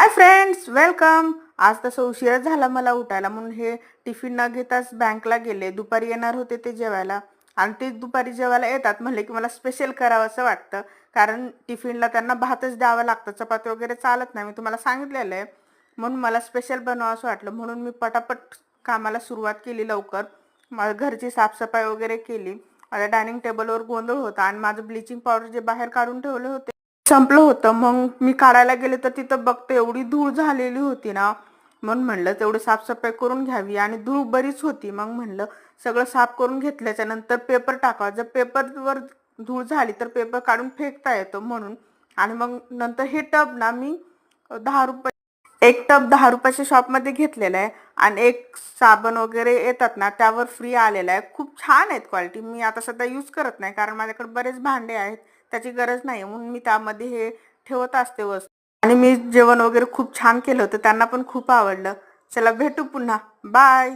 Hi friends, welcome. आज तसं उशीर झाला मला उठायला, म्हणून हे टिफिन न घेताच बँकला गेले. दुपारी येणार होते ते जेवायला, आणि ते दुपारी जेवायला येतात म्हणले की मला स्पेशल करावं असं वाटतं. कारण टिफिनला त्यांना भातच द्यावं लागतं, चपाती वगैरे चालत नाही, मी तुम्हाला सांगितलेलं आहे. म्हणून मला स्पेशल बनवावं असं वाटलं, म्हणून मी पटापट कामाला सुरुवात केली लवकर. माझ्या घरची साफसफाई वगैरे केली. माझ्या डायनिंग टेबलवर गोंधळ होता, आणि माझं ब्लिचिंग पावडर जे बाहेर काढून ठेवले होते संपलं होतं. मग मी काढायला गेले तर तिथं बघते एवढी धूळ झालेली होती ना, म्हणून म्हणलं तेवढी साफसफाई करून घ्यावी, आणि धूळ बरीच होती. मग म्हणलं सगळं साफ करून घेतल्याच्या नंतर पेपर टाकावा, जर पेपरवर धूळ झाली तर पेपर काढून फेकता येतो म्हणून. आणि मग नंतर हे टब ना मी 10 रुपये, एक टब 10 रुपयाच्या शॉपमध्ये घेतलेला आहे. आणि एक साबण वगैरे येतात ना त्यावर फ्री आलेला आहे. खूप छान आहेत क्वालिटी. मी आता सध्या यूज करत नाही, कारण माझ्याकडे बरेच भांडे आहेत, त्याची गरज नाही, म्हणून मी त्यामध्ये हे ठेवत असते वस्तू. आणि मी जेवण वगैरे खूप छान केलं होतं, त्यांना पण खूप आवडलं. चला भेटू पुन्हा. बाय.